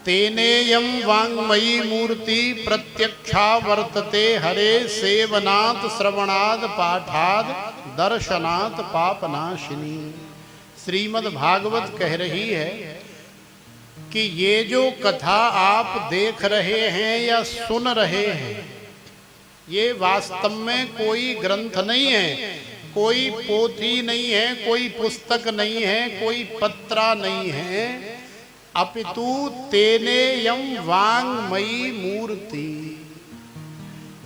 तेनेयं वाङ्मयी मूर्ति प्रत्यक्षा वर्तते हरे सेवनात् श्रवणात् पाठात् दर्शनात् पापनाशिनी। श्रीमद् भागवत कह रही है कि ये जो कथा आप देख रहे हैं या सुन रहे हैं, ये वास्तव में कोई ग्रंथ नहीं है, कोई पोथी नहीं है, कोई पुस्तक नहीं है, कोई पत्रा नहीं है, अपितु तेनेयं वाङ्मयी मूर्ति।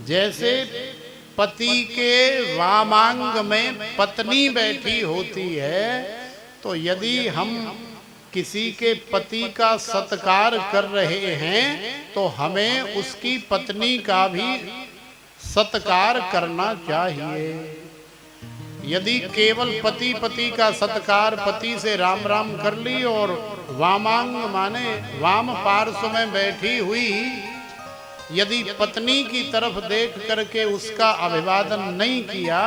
जैसे पति के वामांग में पत्नी बैठी होती है, तो यदि हम किसी के पति का सत्कार कर रहे हैं तो हमें उसकी पत्नी का भी सत्कार करना चाहिए। यदि केवल पति का सत्कार, पति से राम राम कर ली और वामांग माने वाम पार्श्व में बैठी हुई यदि पत्नी की तरफ देख करके उसका अभिवादन नहीं किया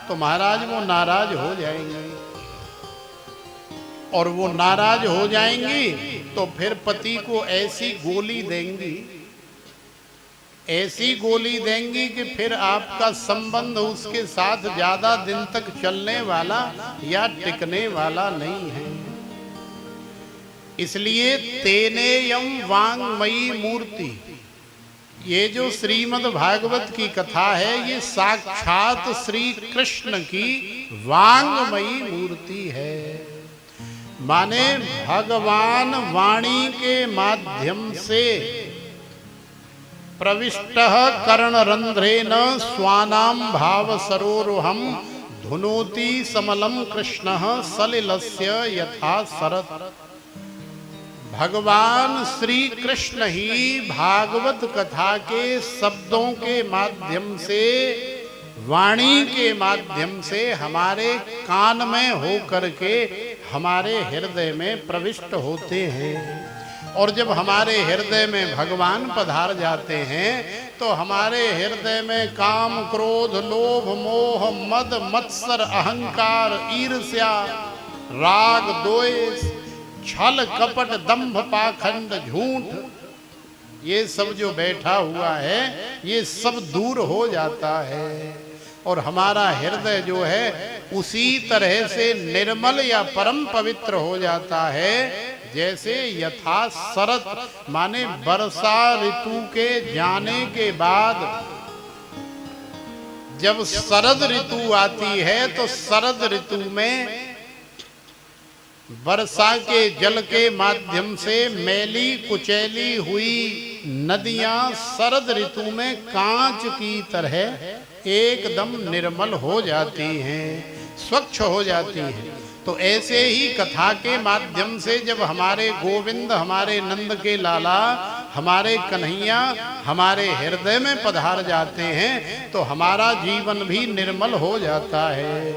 तो महाराज वो नाराज हो जाएंगी, और वो नाराज हो जाएंगी तो फिर पति को ऐसी गोली देंगी, ऐसी गोली देंगी कि फिर आपका संबंध उसके साथ ज्यादा दिन तक चलने वाला या टिकने वाला नहीं है। इसलिए तेनेयं वाङ्मयी मूर्ति, ये जो श्रीमद् भागवत की कथा है, ये साक्षात श्री कृष्ण की वाङ्मयी मूर्ति है। माने भगवान वाणी के माध्यम से प्रविष्टः कर्णरंध्रेण स्वानाम भाव सरोरुहम धुनोति समलम कृष्णः सलिलस्य यथा शरत्। भगवान श्री कृष्ण ही भागवत कथा के शब्दों के माध्यम से, वाणी के माध्यम से हमारे कान में हो करके हमारे हृदय में प्रविष्ट होते हैं। और जब हमारे हृदय में भगवान पधार जाते हैं तो हमारे हृदय में काम, क्रोध, लोभ, मोह, मद, मत्सर, अहंकार, ईर्ष्या, राग, द्वेष, छल, कपट, दंभ, पाखंड, झूठ, ये सब जो बैठा हुआ है ये सब दूर हो जाता है और हमारा हृदय जो है उसी तरह से निर्मल या परम पवित्र हो जाता है जैसे यथा शरत माने वर्षा ऋतु के जाने के बाद जब शरद ऋतु आती है तो शरद ऋतु में वर्षा के जल के माध्यम से मैली कुचैली हुई नदियां शरद ऋतु में कांच की तरह एकदम निर्मल हो जाती हैं, स्वच्छ हो जाती हैं। तो ऐसे ही कथा के माध्यम से जब हमारे गोविंद, हमारे नंद के लाला, हमारे कन्हैया हमारे हृदय में पधार जाते हैं तो हमारा जीवन भी निर्मल हो जाता है,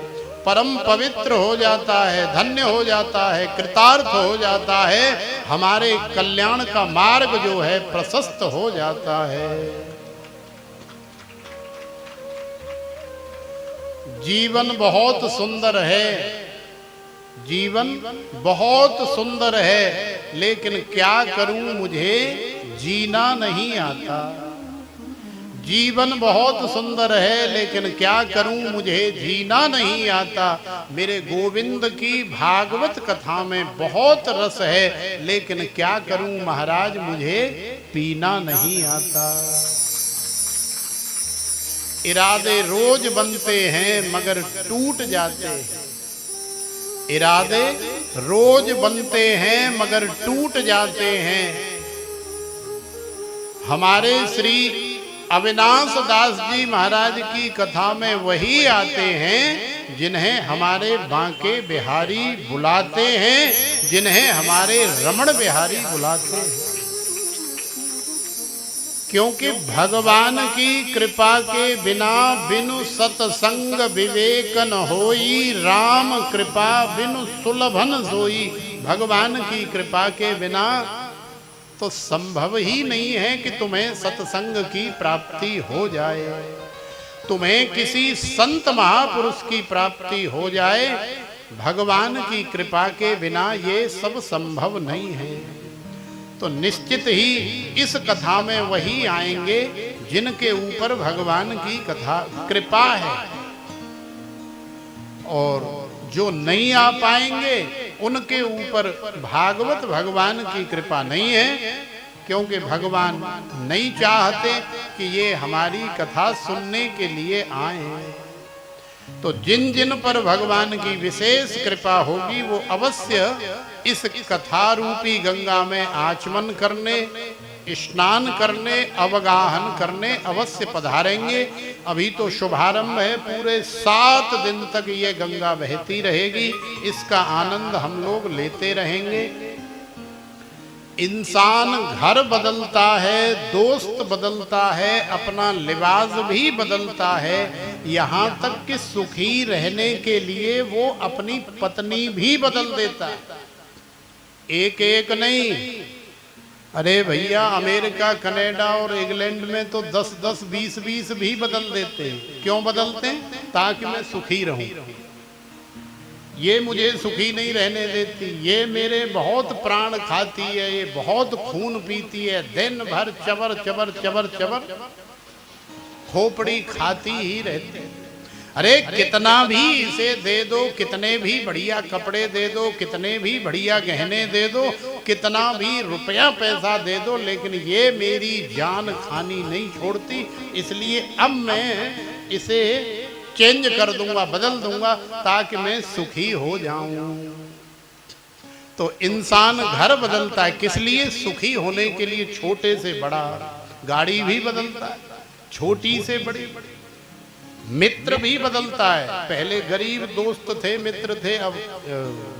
परम पवित्र हो जाता है, धन्य हो जाता है, कृतार्थ हो जाता है, हमारे कल्याण का मार्ग जो है प्रशस्त हो जाता है। जीवन बहुत सुंदर है, जीवन बहुत सुंदर है, लेकिन क्या करूं मुझे जीना नहीं आता। जीवन बहुत सुंदर है लेकिन क्या करूं मुझे जीना नहीं आता। मेरे गोविंद की भागवत कथा में बहुत रस है लेकिन क्या करूं महाराज मुझे पीना नहीं आता। इरादे रोज बनते हैं मगर टूट जाते हैं, इरादे रोज बनते हैं मगर टूट जाते हैं। हमारे श्री अविनाश दास जी महाराज की कथा में वही आते हैं जिन्हें हमारे बांके बिहारी बुलाते हैं, जिन्हें हमारे रमण बिहारी बुलाते हैं, क्योंकि भगवान की कृपा के बिना बिनु सतसंग विवेक न होई, राम कृपा बिनु सुलभन सोई। भगवान की कृपा के बिना तो संभव ही नहीं है कि तुम्हें सत्संग की प्राप्ति हो जाए, तुम्हें किसी संत महापुरुष की प्राप्ति हो जाए। भगवान की कृपा के बिना ये सब संभव नहीं है। तो निश्चित ही इस कथा में वही आएंगे जिनके ऊपर भगवान की कथा कृपा है, और जो नहीं आ पाएंगे उनके ऊपर भागवत भगवान की कृपा नहीं है, क्योंकि भगवान नहीं चाहते कि ये हमारी कथा सुनने के लिए आए। तो जिन जिन पर भगवान की विशेष कृपा होगी वो अवश्य इस कथा रूपी गंगा में आचमन करने, स्नान करने, अवगाहन करने अवश्य पधारेंगे। अभी तो शुभारंभ है, पूरे 7 दिन तक ये गंगा बहती रहेगी, इसका आनंद हम लोग लेते रहेंगे। इंसान घर बदलता है, दोस्त बदलता है, अपना लिबास भी बदलता है, यहाँ तक कि सुखी रहने के लिए वो अपनी पत्नी भी बदल देता है। एक एक नहीं, अरे भैया अमेरिका, कनाडा और इंग्लैंड में तो 10-10, 20-20 भी बदल देते हैं। क्यों बदलते हैं? ताकि मैं सुखी रहूं। ये मुझे सुखी नहीं रहने देती, ये मेरे बहुत प्राण खाती है, ये बहुत खून पीती है, दिन भर चबर चबर चबर चबर खोपड़ी खाती ही रहती है। अरे कितना भी इसे दे दो, कितने भी बढ़िया कपड़े दे दो, कितने भी बढ़िया गहने दे दो, कितना भी रुपया पैसा दे दो, लेकिन ये मेरी जान खानी नहीं छोड़ती। इसलिए अब मैं इसे चेंज कर दूंगा, बदल दूंगा, ताकि मैं सुखी हो जाऊं। तो इंसान घर बदलता है, किस लिए? सुखी होने के लिए। छोटे से बड़ा गाड़ी भी बदलता है, छोटी से बड़ी, मित्र भी बदलता है। पहले गरीब दोस्त थे, मित्र थे, अब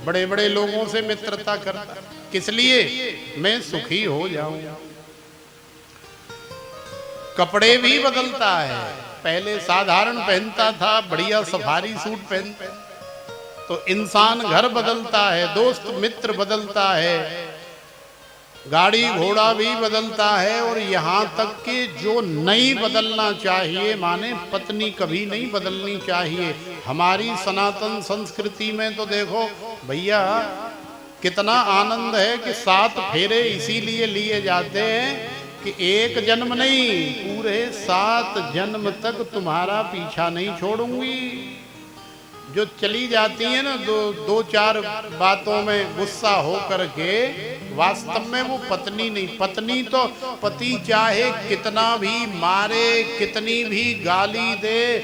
बड़े बड़े लोगों से मित्रता करता। किस लिए? मैं सुखी हो जाऊं। कपड़े भी बदलता है, पहले साधारण पहनता था, बढ़िया सफारी सूट पहनता। तो इंसान घर बदलता है, दोस्त मित्र बदलता है, गाड़ी घोड़ा भी बदलता है, और यहाँ तक कि जो नहीं बदलना चाहिए, माने पत्नी कभी नहीं बदलनी चाहिए। हमारी सनातन संस्कृति में तो देखो भैया कितना आनंद है कि 7 फेरे इसीलिए लिए जाते हैं कि एक जन्म नहीं, पूरे 7 जन्म तक तुम्हारा पीछा नहीं छोड़ूंगी। जो चली जाती है ना दो चार बातों में गुस्सा हो करके, वास्तव में वो पत्नी नहीं। पत्नी तो पति चाहे कितना भी मारे, कितनी भी गाली दे,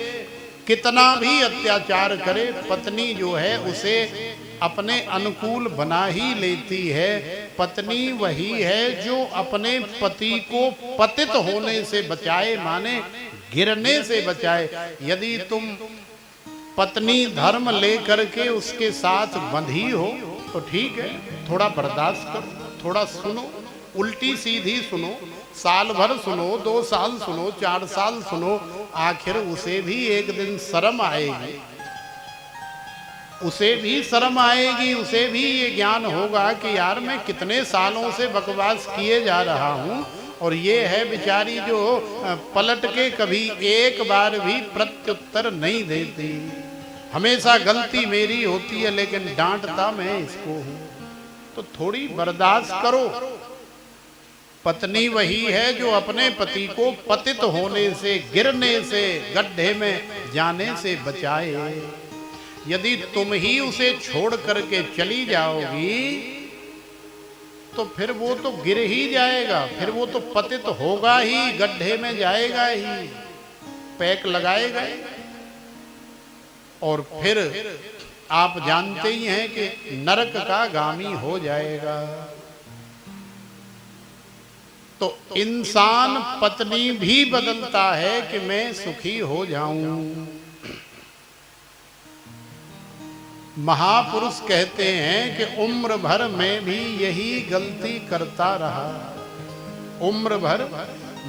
कितना भी अत्याचार करे, पत्नी जो है उसे अपने अनुकूल बना ही लेती है। पत्नी वही है जो अपने पति को पतित होने से बचाए, माने गिरने से बचाए। यदि तुम पत्नी धर्म लेकर के उसके साथ बंधी हो तो ठीक है, थोड़ा बर्दाश्त करो, थोड़ा सुनो, उल्टी सीधी सुनो, साल भर सुनो, 2 साल सुनो, 4 साल सुनो, आखिर उसे भी एक दिन शर्म आएगी, उसे भी शर्म आएगी, उसे भी ये ज्ञान होगा कि यार मैं कितने सालों से बकवास किए जा रहा हूँ, और ये है बेचारी जो पलट के कभी एक बार भी प्रत्युत्तर नहीं देती। हमेशा गलती मेरी होती है, लेकिन डांटता मैं इसको हूँ। तो थोड़ी बर्दाश्त करो। पत्नी वही है जो अपने पति को पतित होने से, गिरने से, गड्ढे में जाने से बचाए। यदि तुम ही उसे छोड़ करके चली जाओगी तो फिर वो तो गिर ही जाएगा, फिर वो तो पतित होगा ही, गड्ढे में जाएगा ही, पैक लगाएगा, और फिर आप जानते ही हैं कि नरक का गामी हो जाएगा। तो इंसान पत्नी भी बदलता है कि मैं सुखी हो जाऊं। महापुरुष कहते हैं कि उम्र भर मैं भी यही गलती करता रहा, उम्र भर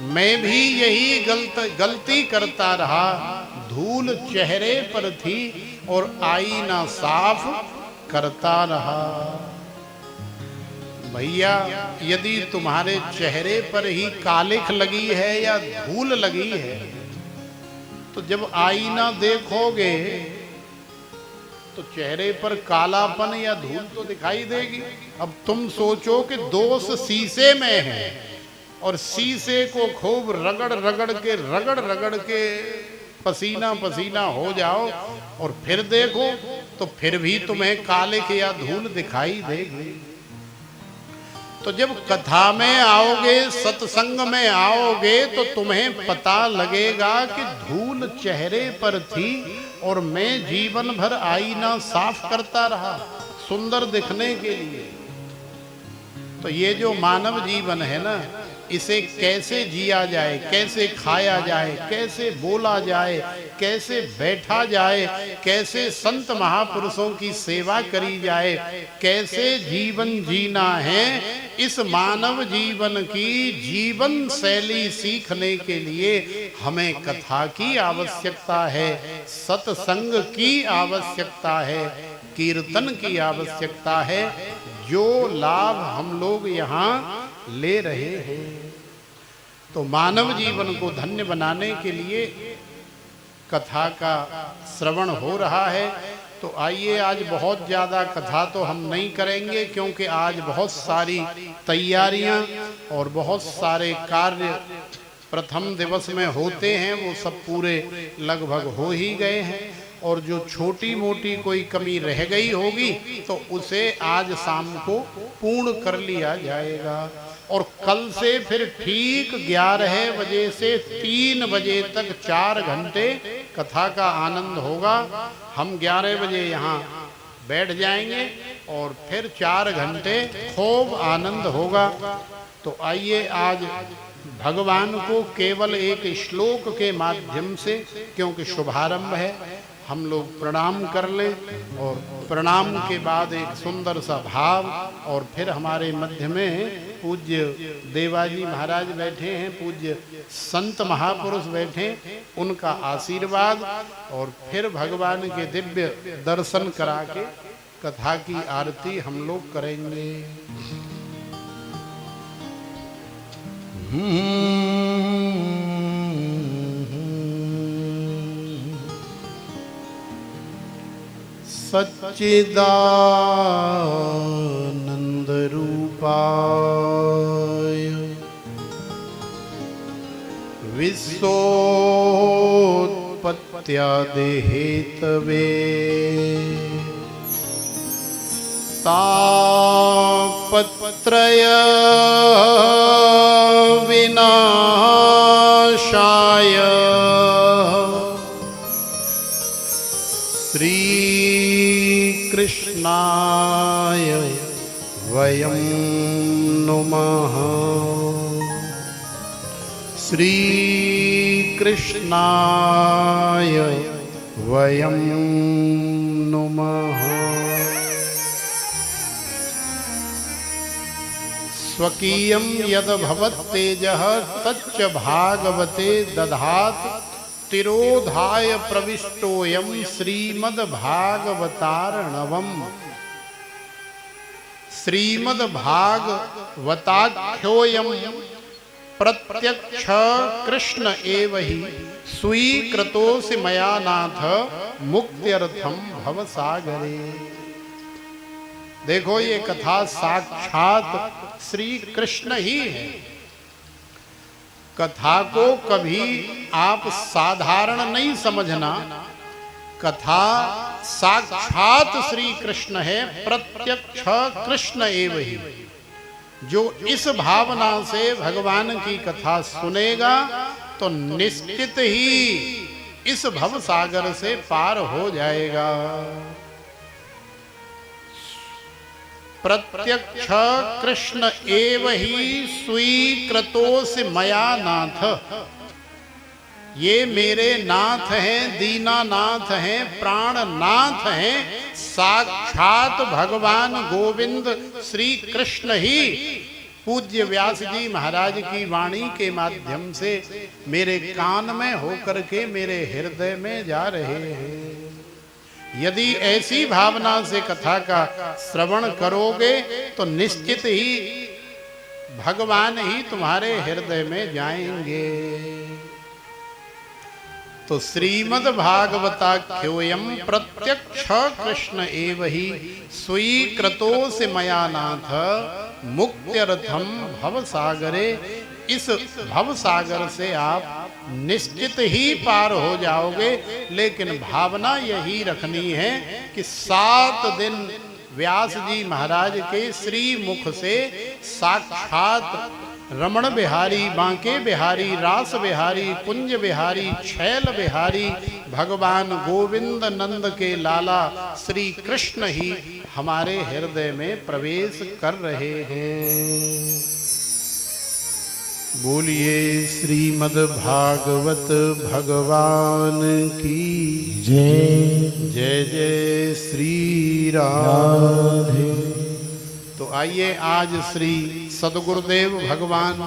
मैं भी यही गलती करता रहा। धूल चेहरे पर थी और आईना साफ करता रहा। भैया यदि तुम्हारे चेहरे पर ही कालिख लगी है या धूल लगी है, तो जब आईना देखोगे तो चेहरे पर कालापन या धूल तो दिखाई देगी। अब तुम सोचो कि दोष शीशे में है और शीशे को खूब रगड़ रगड़ के पसीना पसीना हो जाओ और फिर देखो तो फिर भी तुम्हें कालिक या धूल दिखाई देगी। तो जब कथा में आओगे, सत्संग में आओगे, तो तुम्हें पता लगेगा कि धूल चेहरे पर थी और मैं जीवन भर आईना साफ करता रहा सुंदर दिखने के लिए। तो ये जो मानव जीवन है ना, इसे कैसे जिया जाए, कैसे खाया जाए, कैसे बोला जाए, कैसे बैठा जाए, कैसे संत महापुरुषों की सेवा करी जाए, कैसे जीवन जीना है, इस मानव जीवन की जीवन शैली सीखने के लिए हमें कथा की आवश्यकता है, सत्संग की आवश्यकता है, कीर्तन की आवश्यकता है, जो लाभ हम लोग यहाँ ले रहे हैं। तो मानव जीवन को धन्य बनाने के लिए कथा का श्रवण हो रहा है। तो आइए, आज बहुत ज़्यादा कथा तो हम नहीं करेंगे, क्योंकि आज बहुत सारी तैयारियां और बहुत सारे कार्य प्रथम दिवस में होते हैं, वो सब पूरे लगभग हो ही गए हैं। और जो छोटी मोटी कोई कमी रह गई होगी तो उसे आज शाम को पूर्ण कर लिया जाएगा। और कल से फिर ठीक 11 बजे से 3 बजे तक 4 घंटे कथा का आनंद होगा। हम 11 बजे यहाँ बैठ जाएंगे और फिर 4 घंटे खूब आनंद होगा। तो आइए, आज भगवान को केवल एक श्लोक के माध्यम से, क्योंकि शुभारंभ है, हम लोग प्रणाम कर लें और प्रणाम के बाद एक सुंदर सा भाव। और फिर हमारे मध्य में पूज्य देवाजी महाराज बैठे हैं, पूज्य संत महापुरुष बैठे, उनका आशीर्वाद और फिर भगवान के दिव्य दर्शन करा के कथा की आरती हम लोग करेंगे। सच्चिदानंद रूपाय विश्वोत्पत्त्यादि हेतवे तापत्रय विनाशाय कृष्णाय वयं नुमः। श्री कृष्णाय वयं नुमः। स्वकीयं यद भवत्तेजः तच्च भागवते दधात् तिरोधाय प्रविष्टोयम श्रीमद्भागवतार्णवम्। श्रीमद्भागवताख्योयम प्रत्यक्ष कृष्ण एव हि स्वीकृतोऽसि मया नाथ मुक्त्यर्थम भवसागरे। देखो, ये कथा साक्षात श्री कृष्ण ही है। कथा को कभी आप साधारण नहीं समझना, कथा साक्षात श्री कृष्ण है, प्रत्यक्ष कृष्ण एव ही। जो इस भावना से भगवान की कथा सुनेगा तो निश्चित ही इस भव सागर से पार हो जाएगा। प्रत्यक्ष कृष्ण एव ही स्वीकृतोऽसि मया नाथ। ये मेरे नाथ हैं, दीनानाथ हैं, प्राणनाथ हैं, साक्षात भगवान गोविंद श्री कृष्ण ही पूज्य व्यास जी महाराज की वाणी के माध्यम से मेरे कान में होकर के मेरे हृदय में जा रहे हैं। यदि ऐसी भावना से कथा का श्रवण करोगे तो निश्चित ही भगवान ही तुम्हारे हृदय में जाएंगे। तो श्रीमद् भागवताख्योयम प्रत्यक्ष कृष्ण एव ही स्वीकृतो से मया नाथ मुक्त्यर्थम भवसागरे। इस भवसागर से आप निश्चित ही पार हो जाओगे, लेकिन भावना यही रखनी है कि 7 दिन व्यास जी महाराज के श्री मुख से साक्षात रमण बिहारी, बांके बिहारी, रास बिहारी, कुंज बिहारी, छैल बिहारी भगवान गोविंद नंद के लाला श्री कृष्ण ही हमारे हृदय में प्रवेश कर रहे हैं। बोलिए श्रीमद् भागवत भगवान की जय। जय जय श्री राधे। तो आइए आज श्री सदगुरुदेव भगवान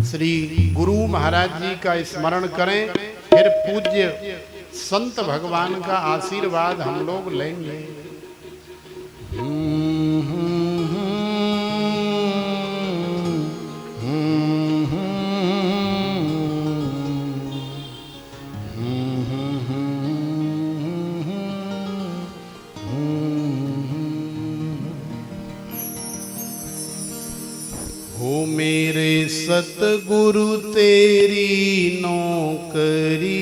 श्री गुरु महाराज जी का स्मरण करें, फिर पूज्य संत भगवान का आशीर्वाद हम लोग लेंगे। हो मेरे सतगुरु तेरी नौकरी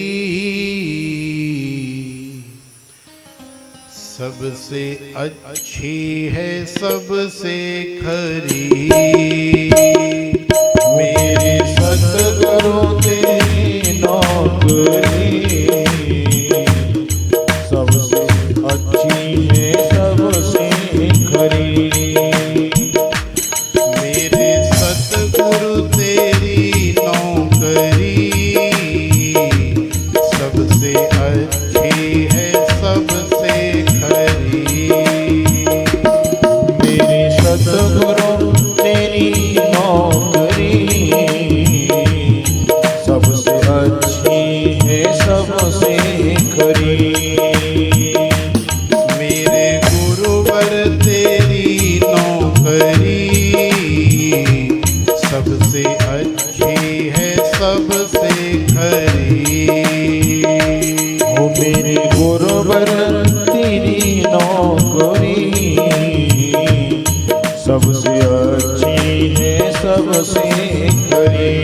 सबसे अच्छी है सबसे खरी। मेरे सतगुरु तेरी नौकरी सबसे अच्छी है सबसे खरी। गुरु तेरी नौकरी सबसे अच्छी है सबसे खरी। मेरे सतगुरु तेरी नौकरी सबसे अच्छी है सबसे खरी। मेरे गुरुवर तेरी नौकरी सबसे अच्छी है सबसे खरी। हो मेरे गुरुवर तेरी नौकरी सबसे अच्छी है सबसे खरी।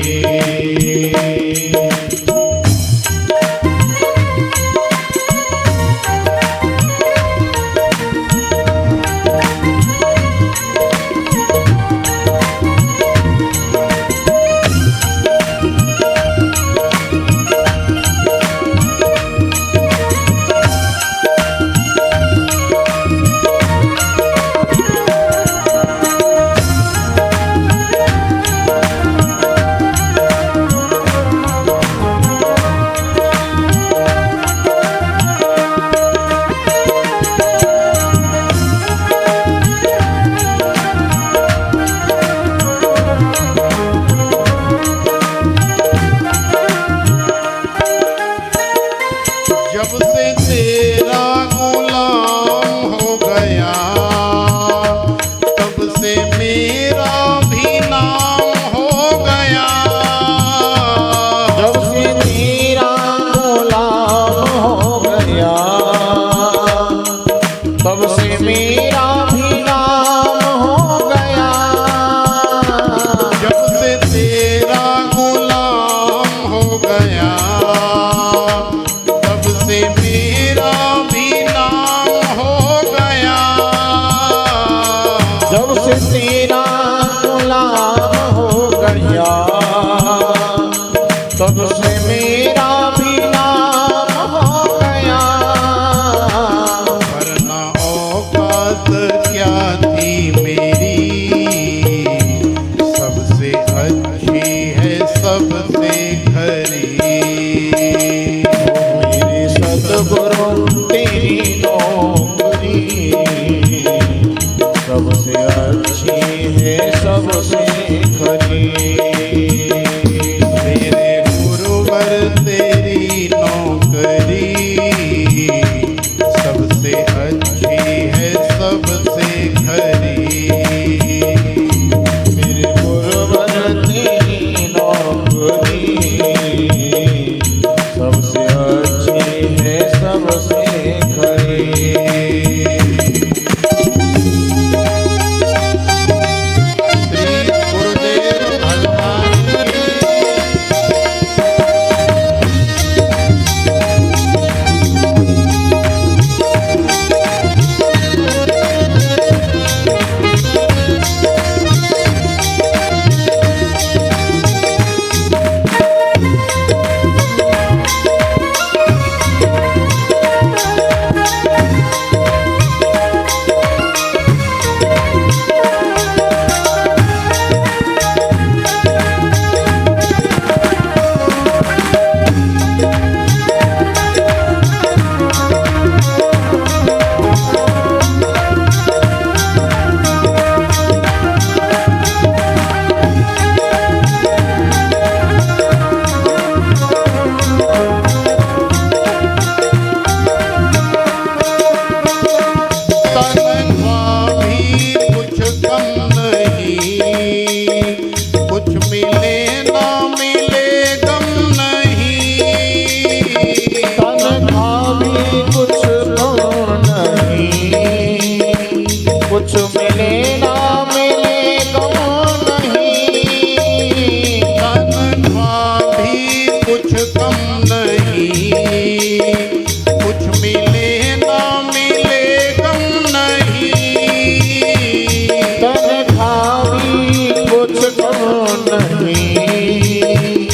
नहीं,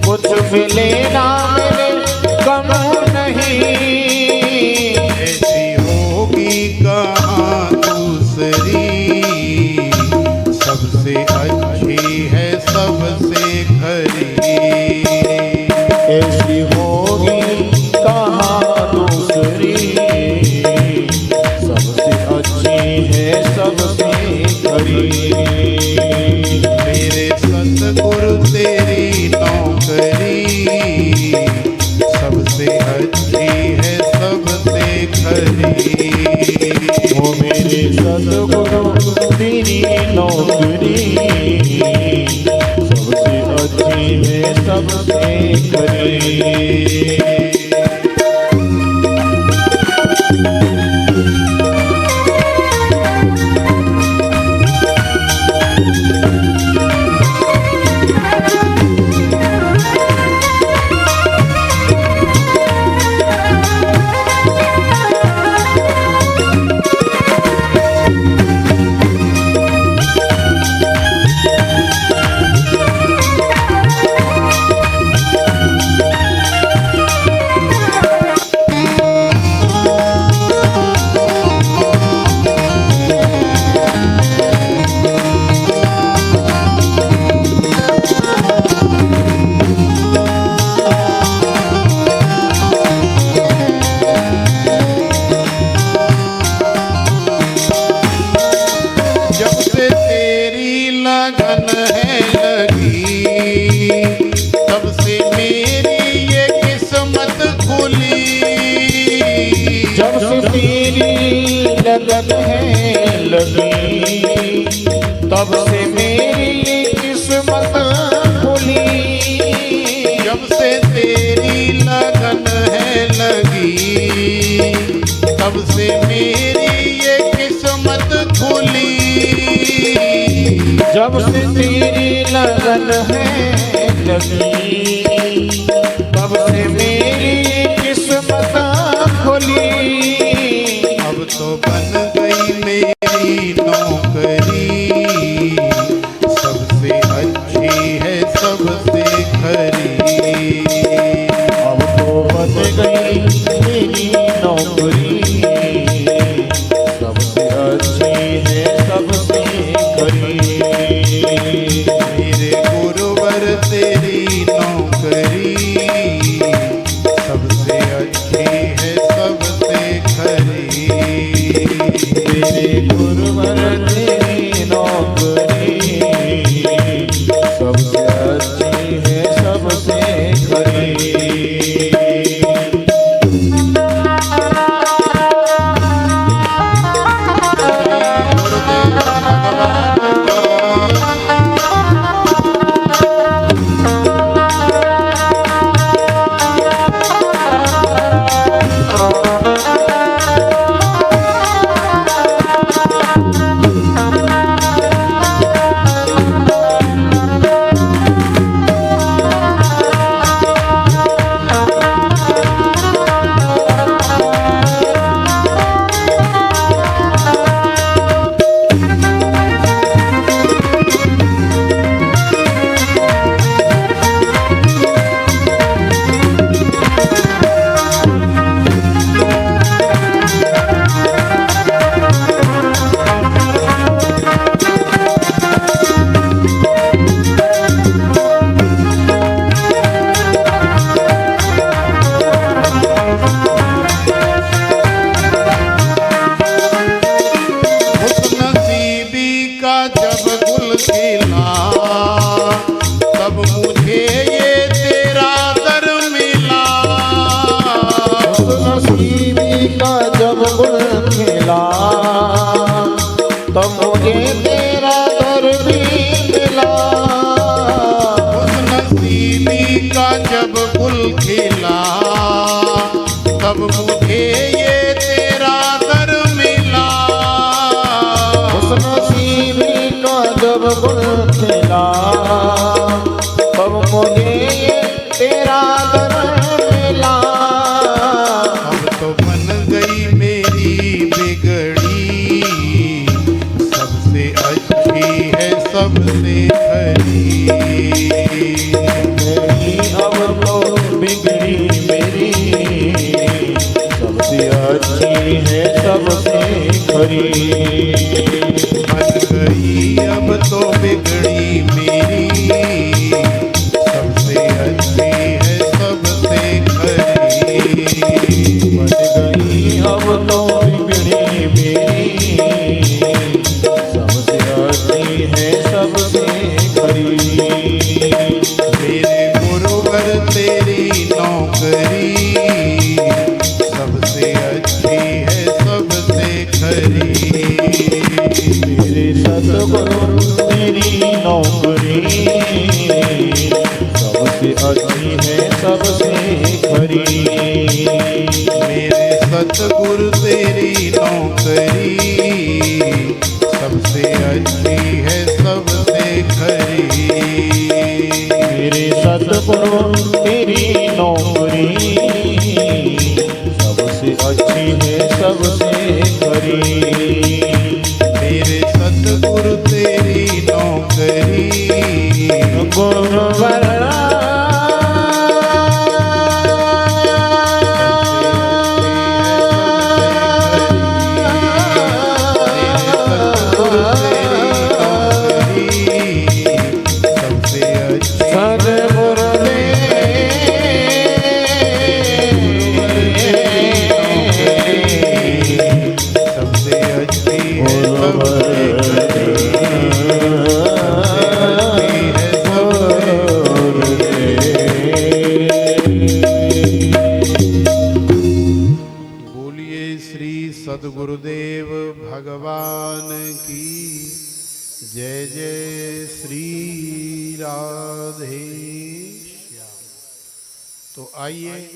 कुछ मिले ना मिले कम नहीं। ऐसी होगी कहाँ दूसरी, सबसे अच्छी है सबसे खरी। ऐसी होगी कहाँ दूसरी, सबसे अच्छी है सबसे खरी। मेरे सतगुरु तेरी नौकरी, सबसे अच्छी है सबसे खरी। वो मेरे सतगुरु तेरी नौकरी, सबसे अच्छी है सबसे खरी। जब से तेरी लगन है लगी, तब से मेरी ये किस्मत खुली। जब से तेरी लगन है लगी, तब से मेरी किस्मत खुली। जब से तेरी लगन है लगी, तब से मेरी ये किस्मत खुली। जब से तेरी लगन है लगी, तब से मेरी किस्मत खुली। अब तो बन गई मेरी नौकरी, सबसे अच्छी है सबसे खरी। अब तो बन गई मेरी नौकरी, सबसे अच्छी है सबसे खरी। मेरे गुरुवर तेरी नौकरी, सबसे अच्छी है सबसे खरी। मेरे गुरुवर तेरी नौकरी, सबसे अच्छी है सबसे खरी। खिला तब मुझे ये तेरा दर मिला। उस नसीबी का जब गुल खिला तब मुझे ये तेरा दर मिला। अब तो बन गई मेरी बिगड़ी, सबसे अच्छी है सबसे खरी। नौकरी सबसे अच्छी है सबसे खरी। मेरे सतगुरु तेरी नौकरी सबसे अच्छी है सबसे खरी। मेरे सतगुरु तेरी नौकरी सबसे अच्छी है सबसे खरी। मेरे सतगुरु तेरी नौकरी सबसे अच्छी है सबसे खरी। मेरे सतगुरु तेरी नौकरी गुरुवर सद्गुरुदेव भगवान की जय। जय श्री राधे श्याम। तो आइए